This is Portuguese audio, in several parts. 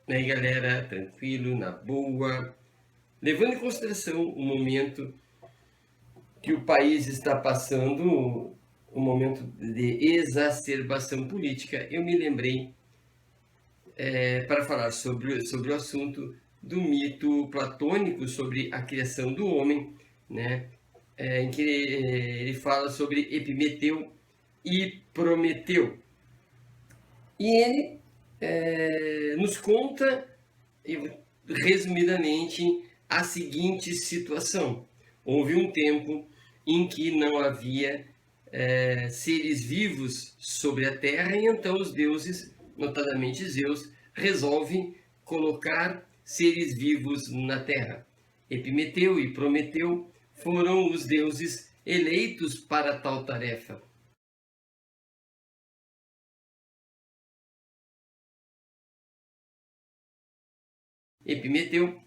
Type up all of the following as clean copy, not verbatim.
E aí, galera, tranquilo, na boa, levando em consideração o momento que o país está passando, um momento de exacerbação política, eu me lembrei para falar sobre o assunto do mito platônico sobre a criação do homem, né? Em que ele fala sobre Epimeteu e Prometeu. E ele nos conta, resumidamente, a seguinte situação. Houve um tempo em que não havia seres vivos sobre a terra, e então os deuses, notadamente Zeus, resolve colocar seres vivos na terra. Epimeteu e Prometeu foram os deuses eleitos para tal tarefa. Epimeteu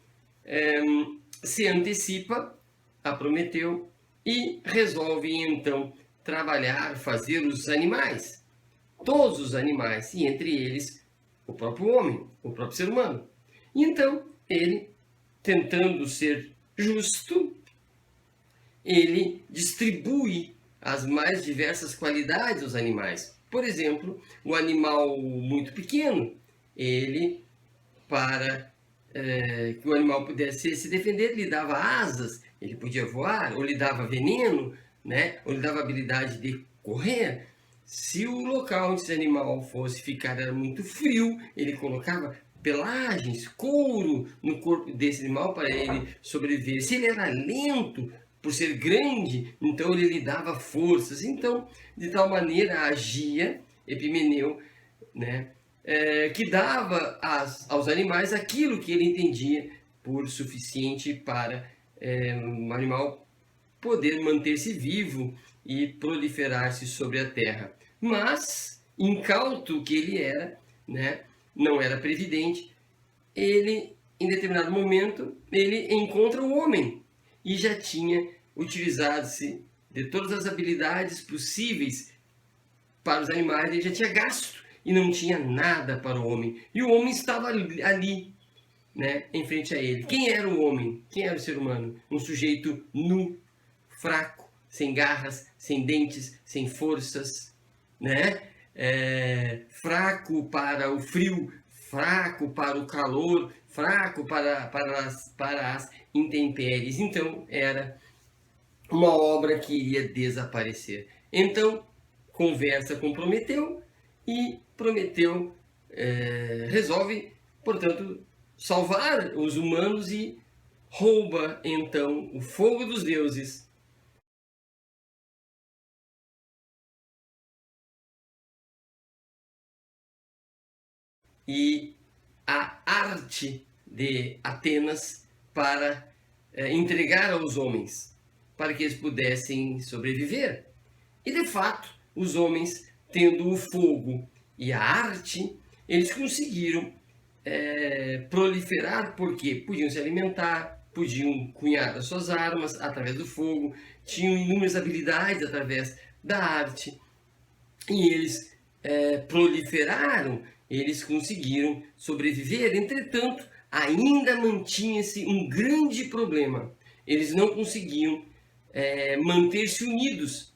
se antecipa a Prometeu e resolve então trabalhar, fazer os animais, todos os animais, e entre eles o próprio homem, o próprio ser humano. E então ele, tentando ser justo, ele distribui as mais diversas qualidades aos animais. Por exemplo, o animal muito pequeno, ele, para que o animal pudesse se defender, lhe dava asas, ele podia voar, ou lhe dava veneno, né? Ou lhe dava habilidade de correr. Se o local onde esse animal fosse ficar era muito frio, ele colocava pelagens, couro no corpo desse animal para ele sobreviver. Se ele era lento, por ser grande, então ele lhe dava forças. Então, de tal maneira agia Epimeneu, né? Que dava aos animais aquilo que ele entendia por suficiente para um animal poder manter-se vivo e proliferar-se sobre a terra. Mas, incauto que ele era, né, não era previdente, ele, em determinado momento, ele encontra o homem e já tinha utilizado-se de todas as habilidades possíveis para os animais, ele já tinha gasto e não tinha nada para o homem. E o homem estava ali, né, em frente a ele. Quem era o homem? Quem era o ser humano? Um sujeito nu, fraco, sem garras, sem dentes, sem forças, né? Fraco para o frio, fraco para o calor, fraco para as intempéries. Então era uma obra que iria desaparecer. Então conversa com Prometeu e Prometeu resolve, portanto, salvar os humanos e rouba então o fogo dos deuses e a arte de Atenas para entregar aos homens, para que eles pudessem sobreviver. E de fato, os homens, tendo o fogo e a arte, eles conseguiram proliferar, porque podiam se alimentar, podiam cunhar as suas armas através do fogo, tinham inúmeras habilidades através da arte, e eles proliferaram, eles conseguiram sobreviver. Entretanto, ainda mantinha-se um grande problema. Eles não conseguiam manter-se unidos.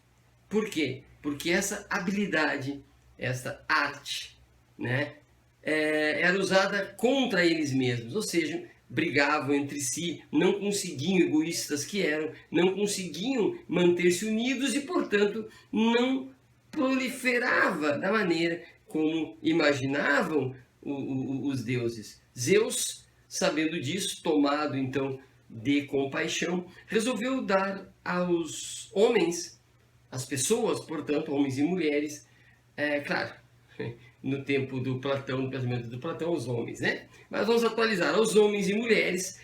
Por quê? Porque essa habilidade, essa arte, né, era usada contra eles mesmos, ou seja, brigavam entre si, não conseguiam, egoístas que eram, não conseguiam manter-se unidos e, portanto, não proliferava da maneira como imaginavam os deuses. Zeus, sabendo disso, tomado então de compaixão, resolveu dar aos homens, às pessoas, portanto, homens e mulheres, claro, no tempo do Platão, no pensamento do Platão, os homens, né? Mas vamos atualizar, aos homens e mulheres,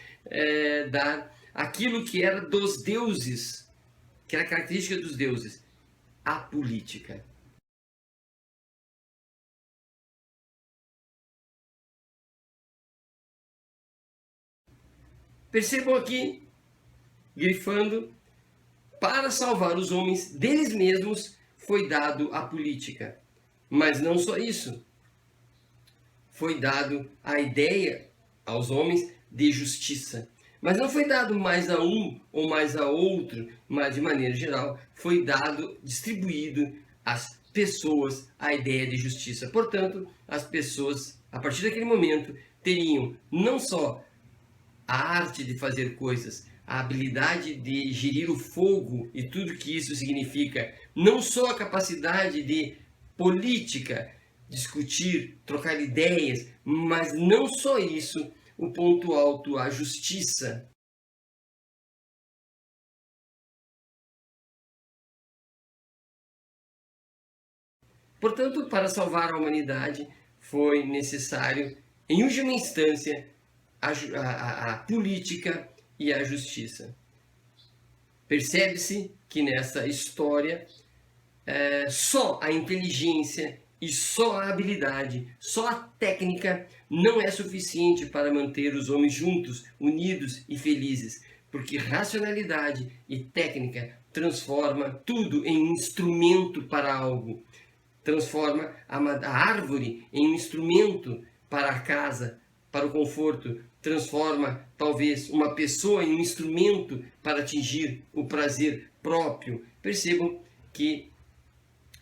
dar aquilo que era dos deuses, que era característica dos deuses, a política. Percebam aqui, grifando, para salvar os homens deles mesmos foi dado a política. Mas não só isso. foi dado a ideia aos homens de justiça. Mas não foi dado mais a um ou mais a outro, mas de maneira geral foi dado, distribuído às pessoas a ideia de justiça. Portanto, as pessoas, a partir daquele momento, teriam não só a arte de fazer coisas, a habilidade de gerir o fogo e tudo que isso significa, não só a capacidade de política, discutir, trocar ideias, mas não só isso, o ponto alto, a justiça. Portanto, para salvar a humanidade, foi necessário, em última instância, a política e a justiça. Percebe-se que nessa história só a inteligência e só a habilidade, só a técnica não é suficiente para manter os homens juntos, unidos e felizes, porque racionalidade e técnica transforma tudo em instrumento para algo. Transforma a árvore em um instrumento para a casa, para o conforto. Transforma, talvez, uma pessoa em um instrumento para atingir o prazer próprio. Percebam que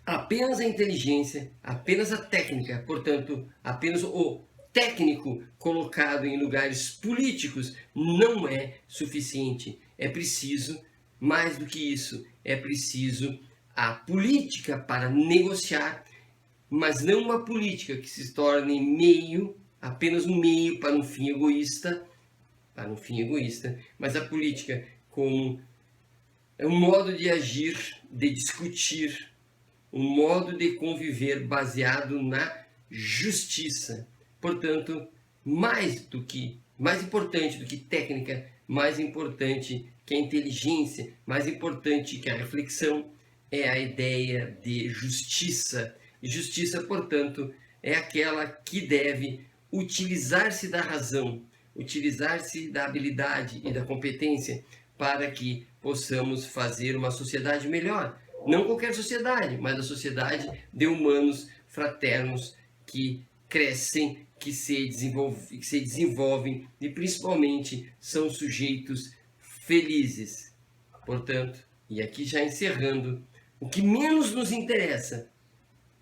apenas a inteligência, apenas a técnica, portanto, apenas o técnico colocado em lugares políticos não é suficiente. É preciso, mais do que isso, é preciso a política para negociar, mas não uma política que se torne meio, apenas um meio para um fim egoísta, mas a política como um modo de agir, de discutir, um modo de conviver baseado na justiça. Portanto, mais importante do que técnica, mais importante que a inteligência, mais importante que a reflexão, é a ideia de justiça. E justiça, portanto, é aquela que deve utilizar-se da razão, utilizar-se da habilidade e da competência para que possamos fazer uma sociedade melhor. Não qualquer sociedade, mas a sociedade de humanos fraternos que crescem, que se desenvolvem e principalmente são sujeitos felizes. Portanto, e aqui já encerrando, o que menos nos interessa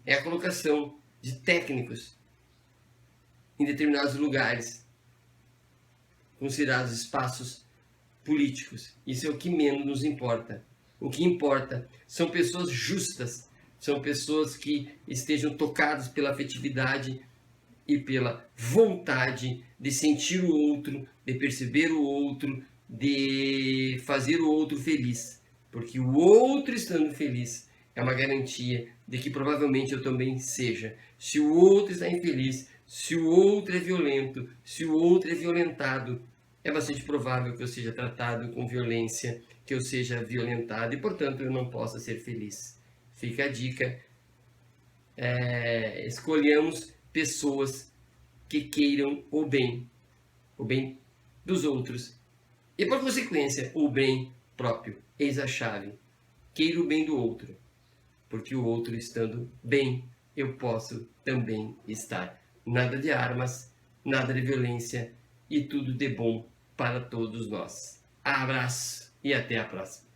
é a colocação de técnicos em determinados lugares, considerados espaços políticos. Isso é o que menos nos importa. O que importa são pessoas justas, são pessoas que estejam tocadas pela afetividade e pela vontade de sentir o outro, de perceber o outro, de fazer o outro feliz. Porque o outro estando feliz é uma garantia de que provavelmente eu também seja. Se o outro está infeliz, se o outro é violento, se o outro é violentado, é bastante provável que eu seja tratado com violência, que eu seja violentado e, portanto, eu não possa ser feliz. Fica a dica. Escolhamos pessoas que queiram o bem dos outros e, por consequência, o bem próprio. Eis a chave. Queira o bem do outro, porque o outro estando bem, eu posso também estar. Nada de armas, nada de violência e tudo de bom para todos nós. Abraço e até a próxima.